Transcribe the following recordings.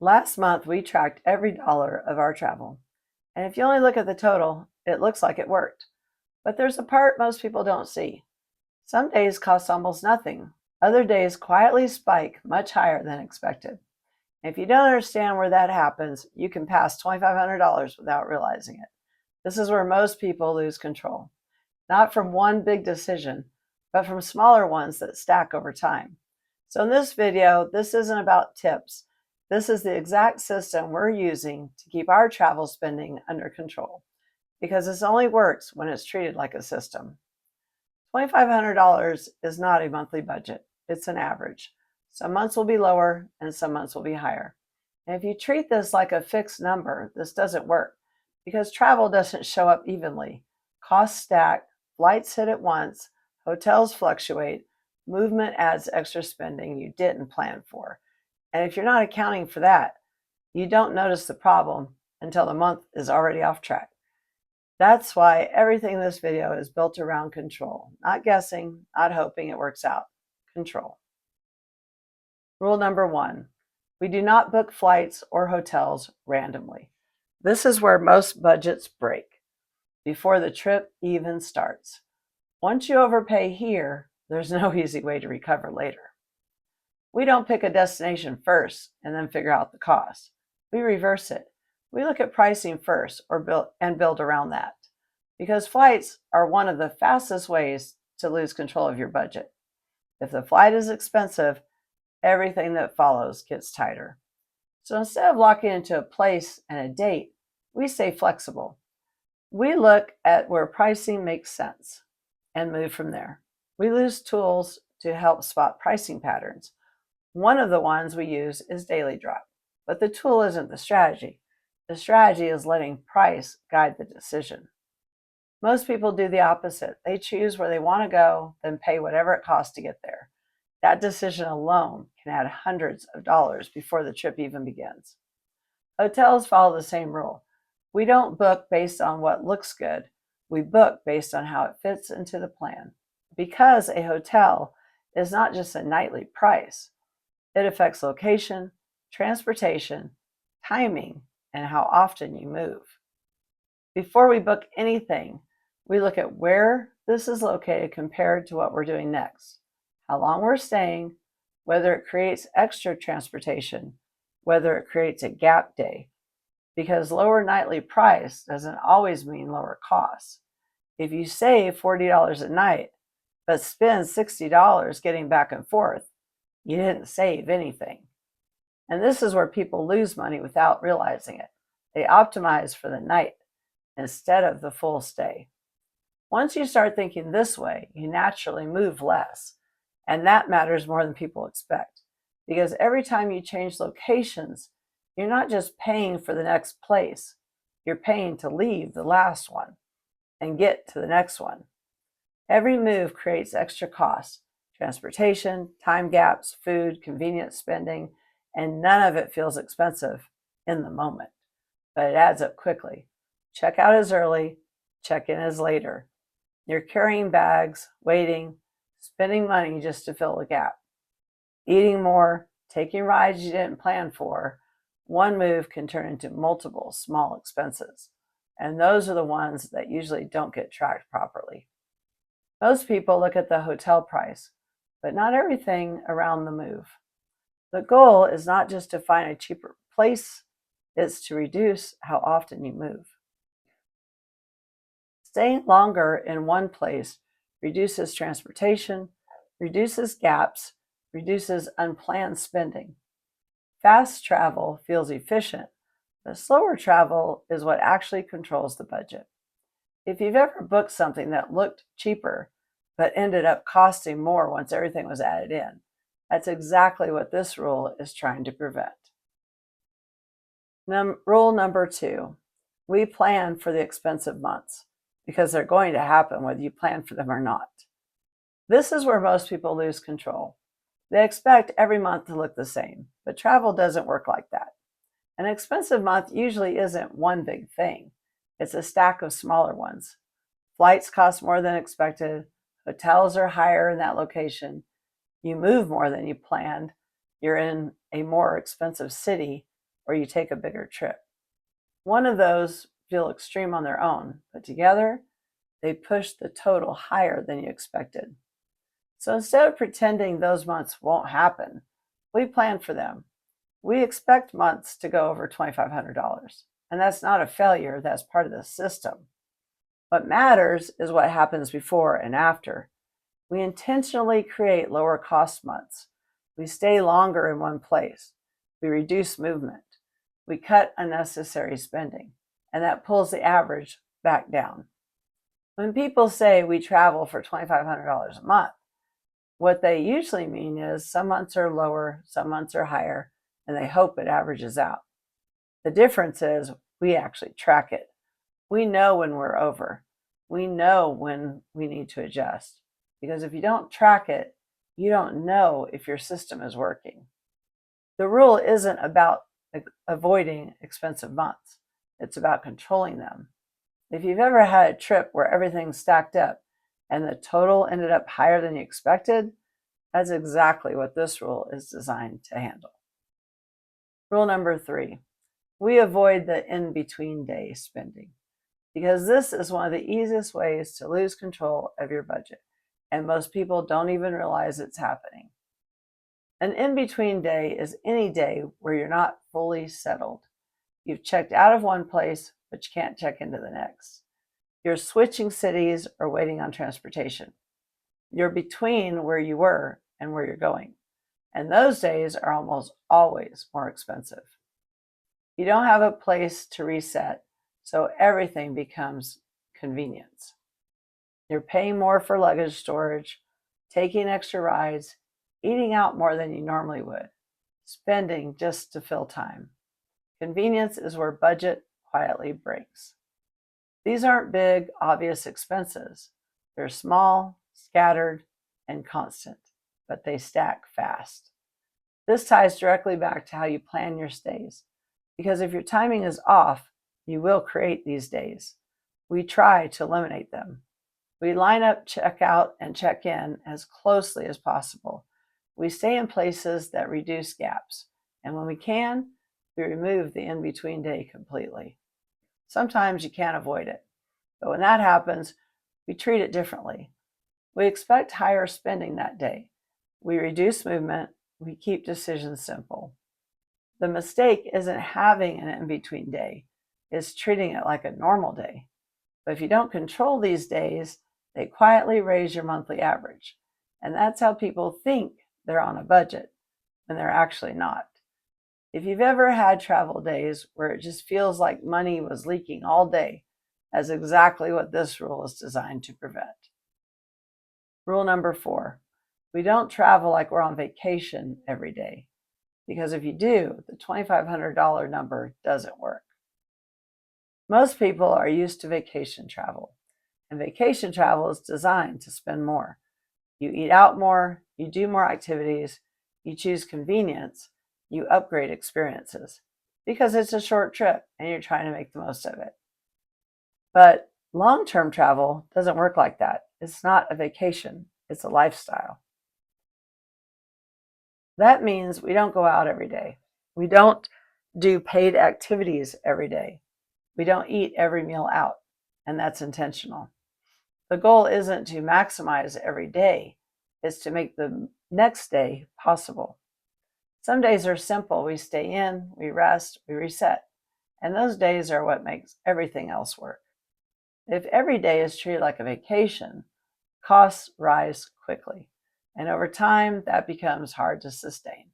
Last month, we tracked every dollar of our travel. And if you only look at the total, it looks like it worked. But there's a part most people don't see. Some days cost almost nothing. Other days quietly spike much higher than expected. If you don't understand where that happens, you can pass $2,500 without realizing it. This is where most people lose control. Not from one big decision, but from smaller ones that stack over time. So in this video, this isn't about tips. This is the exact system we're using to keep our travel spending under control, because this only works when it's treated like a system. $2,500 is not a monthly budget. It's an average. Some months will be lower and some months will be higher. And if you treat this like a fixed number, this doesn't work because travel doesn't show up evenly. Costs stack, flights hit at once, hotels fluctuate, movement adds extra spending you didn't plan for. And if you're not accounting for that, you don't notice the problem until the month is already off track. That's why everything in this video is built around control, not guessing, not hoping it works out. Control. Rule number 1, we do not book flights or hotels randomly. This is where most budgets break, before the trip even starts. Once you overpay here, there's no easy way to recover later. We don't pick a destination first and then figure out the cost. We reverse it. We look at pricing first and build around that, because flights are one of the fastest ways to lose control of your budget. If the flight is expensive, everything that follows gets tighter. So instead of locking into a place and a date, we stay flexible. We look at where pricing makes sense and move from there. We use tools to help spot pricing patterns. One of the ones we use is Daily Drop, but the tool isn't the strategy. The strategy is letting price guide the decision. Most people do the opposite. They choose where they want to go, then pay whatever it costs to get there. That decision alone can add hundreds of dollars before the trip even begins. Hotels follow the same rule. We don't book based on what looks good. We book based on how it fits into the plan. Because a hotel is not just a nightly price, it affects location, transportation, timing, and how often you move. Before we book anything, we look at where this is located compared to what we're doing next, how long we're staying, whether it creates extra transportation, whether it creates a gap day, because lower nightly price doesn't always mean lower costs. If you save $40 a night, but spend $60 getting back and forth, you didn't save anything. And this is where people lose money without realizing it. They optimize for the night instead of the full stay. Once you start thinking this way, you naturally move less. And that matters more than people expect. Because every time you change locations, you're not just paying for the next place, you're paying to leave the last one and get to the next one. Every move creates extra costs: transportation, time gaps, food, convenience spending, and none of it feels expensive in the moment, but it adds up quickly. Checkout is early, check-in is later. You're carrying bags, waiting, spending money just to fill the gap. Eating more, taking rides you didn't plan for. One move can turn into multiple small expenses, and those are the ones that usually don't get tracked properly. Most people look at the hotel price, but not everything around the move. The goal is not just to find a cheaper place, it's to reduce how often you move. Staying longer in one place reduces transportation, reduces gaps, reduces unplanned spending. Fast travel feels efficient, but slower travel is what actually controls the budget. If you've ever booked something that looked cheaper, but ended up costing more once everything was added in, that's exactly what this rule is trying to prevent. Rule number 2, we plan for the expensive months because they're going to happen whether you plan for them or not. This is where most people lose control. They expect every month to look the same, but travel doesn't work like that. An expensive month usually isn't one big thing. It's a stack of smaller ones. Flights cost more than expected. Hotels are higher in that location. You move more than you planned. You're in a more expensive city. or you take a bigger trip. One of those feel extreme on their own, but together they push the total higher than you expected. So instead of pretending those months won't happen, we plan for them. We expect months to go over $2,500, and that's not a failure, that's part of the system. What matters is what happens before and after. We intentionally create lower cost months. We stay longer in one place. We reduce movement. We cut unnecessary spending, and that pulls the average back down. When people say we travel for $2,500 a month, what they usually mean is some months are lower, some months are higher, and they hope it averages out. The difference is we actually track it. We know when we're over. We know when we need to adjust. Because if you don't track it, you don't know if your system is working. The rule isn't about avoiding expensive months. It's about controlling them. If you've ever had a trip where everything stacked up and the total ended up higher than you expected, that's exactly what this rule is designed to handle. Rule number 3, we avoid the in-between day spending, because this is one of the easiest ways to lose control of your budget, and most people don't even realize it's happening. An in-between day is any day where you're not fully settled. You've checked out of one place, but you can't check into the next. You're switching cities or waiting on transportation. You're between where you were and where you're going. And those days are almost always more expensive. You don't have a place to reset, so everything becomes convenience. You're paying more for luggage storage, taking extra rides, eating out more than you normally would, spending just to fill time. Convenience is where budget quietly breaks. These aren't big, obvious expenses. They're small, scattered, and constant, but they stack fast. This ties directly back to how you plan your stays, because if your timing is off, you will create these days. We try to eliminate them. We line up check out and check in as closely as possible. We stay in places that reduce gaps, and when we can, we remove the in-between day completely. Sometimes you can't avoid it, but when that happens, we treat it differently. We expect higher spending that day. We reduce movement. We keep decisions simple. The mistake isn't having an in-between day, it's treating it like a normal day. But if you don't control these days, they quietly raise your monthly average. And that's how people think they're on a budget when they're actually not. If you've ever had travel days where it just feels like money was leaking all day, that's exactly what this rule is designed to prevent. Rule number 4, we don't travel like we're on vacation every day, because if you do, the $2,500 number doesn't work. Most people are used to vacation travel, and vacation travel is designed to spend more. You eat out more, you do more activities, you choose convenience, you upgrade experiences, because it's a short trip and you're trying to make the most of it. But long-term travel doesn't work like that. It's not a vacation, it's a lifestyle. That means we don't go out every day. We don't do paid activities every day. We don't eat every meal out, and that's intentional. The goal isn't to maximize every day, it's to make the next day possible. Some days are simple. We stay in, we rest, we reset, and those days are what makes everything else work. If every day is treated like a vacation, costs rise quickly, and over time, that becomes hard to sustain.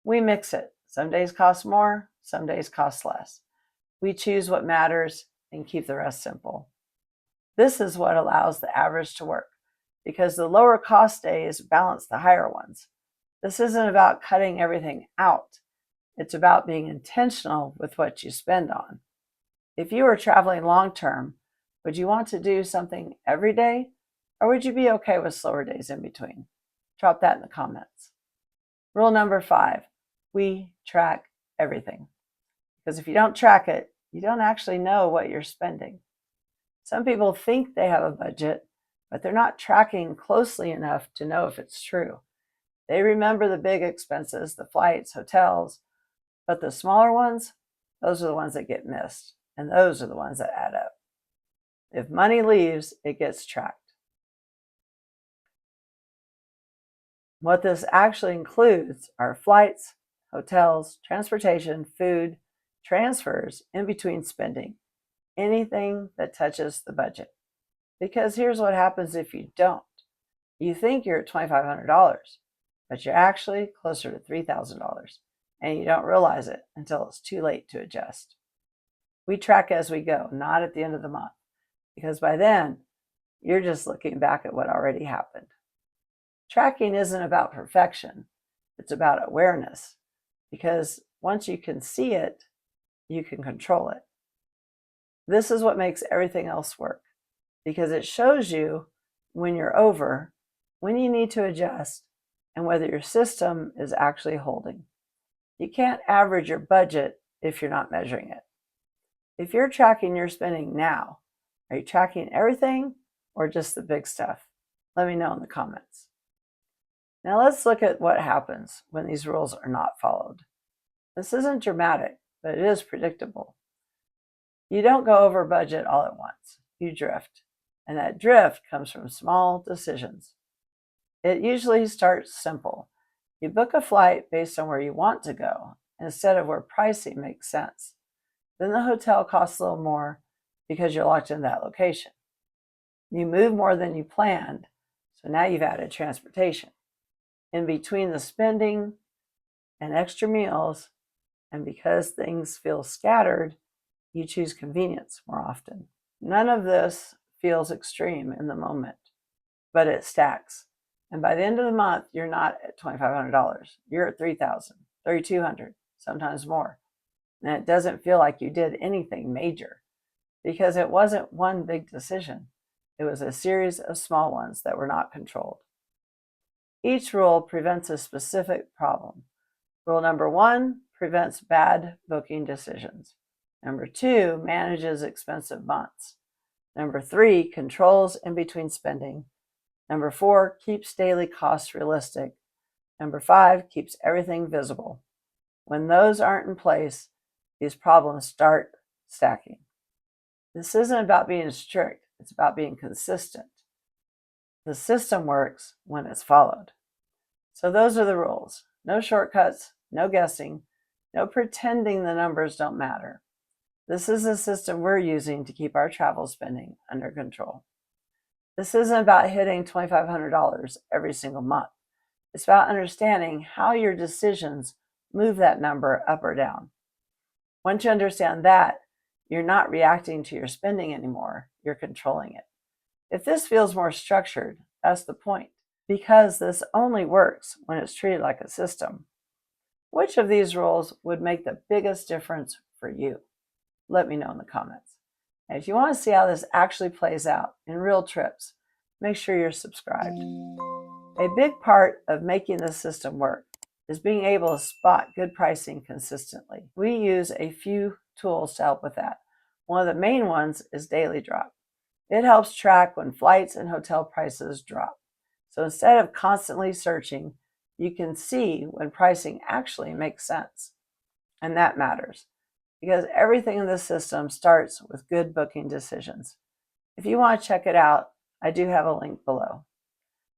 We mix it. Some days cost more, some days cost less. We choose what matters and keep the rest simple. This is what allows the average to work, because the lower cost days balance the higher ones. This isn't about cutting everything out. It's about being intentional with what you spend on. If you were traveling long term, would you want to do something every day, or would you be okay with slower days in between? Drop that in the comments. Rule number 5, we track everything. Because if you don't track it, you don't actually know what you're spending. Some people think they have a budget, but they're not tracking closely enough to know if it's true. They remember the big expenses, the flights, hotels, But the smaller ones, those are the ones that get missed, and those are the ones that add up. If money leaves, it gets tracked. What this actually includes are flights, hotels, transportation, food, transfers, in between spending, anything that touches the budget. Because here's what happens if you don't. You think you're at $2,500, but you're actually closer to $3,000, and you don't realize it until it's too late to adjust. We track as we go, not at the end of the month, because by then, you're just looking back at what already happened. Tracking isn't about perfection, it's about awareness, because once you can see it, you can control it. This is what makes everything else work, because it shows you when you're over, when you need to adjust, and whether your system is actually holding. You can't average your budget if you're not measuring it. If you're tracking your spending now, are you tracking everything or just the big stuff? Let me know in the comments. Now let's look at what happens when these rules are not followed. This isn't dramatic, but it is predictable. You don't go over budget all at once. You drift. And that drift comes from small decisions. It usually starts simple. You book a flight based on where you want to go instead of where pricing makes sense. Then the hotel costs a little more because you're locked in that location. You move more than you planned, so now you've added transportation. In between the spending and extra meals, and because things feel scattered, you choose convenience more often. None of this feels extreme in the moment, but it stacks. And by the end of the month, you're not at $2,500. You're at $3,000, $3,200, sometimes more. And it doesn't feel like you did anything major because it wasn't one big decision. It was a series of small ones that were not controlled. Each rule prevents a specific problem. Rule number 1 prevents bad booking decisions. Number 2 manages expensive months. Number 3 controls in-between spending. Number 4 keeps daily costs realistic. Number 5 keeps everything visible. When those aren't in place, these problems start stacking. This isn't about being strict, it's about being consistent. The system works when it's followed. So those are the rules. No shortcuts, no guessing, no pretending the numbers don't matter. This is the system we're using to keep our travel spending under control. This isn't about hitting $2,500 every single month. It's about understanding how your decisions move that number up or down. Once you understand that, you're not reacting to your spending anymore, you're controlling it. If this feels more structured, that's the point, because this only works when it's treated like a system. Which of these rules would make the biggest difference for you? Let me know in the comments. And if you want to see how this actually plays out in real trips, make sure you're subscribed. A big part of making this system work is being able to spot good pricing consistently. We use a few tools to help with that. One of the main ones is Daily Drop. It helps track when flights and hotel prices drop. So instead of constantly searching, you can see when pricing actually makes sense. And that matters because everything in this system starts with good booking decisions. If you want to check it out, I do have a link below.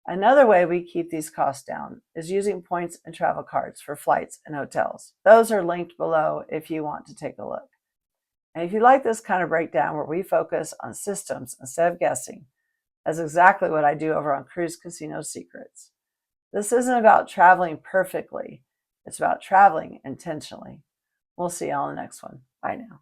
Another way we keep these costs down is using points and travel cards for flights and hotels. Those are linked below if you want to take a look. And if you like this kind of breakdown where we focus on systems instead of guessing, that's exactly what I do over on Cruise Casino Secrets. This isn't about traveling perfectly. It's about traveling intentionally. We'll see you on the next one. Bye now.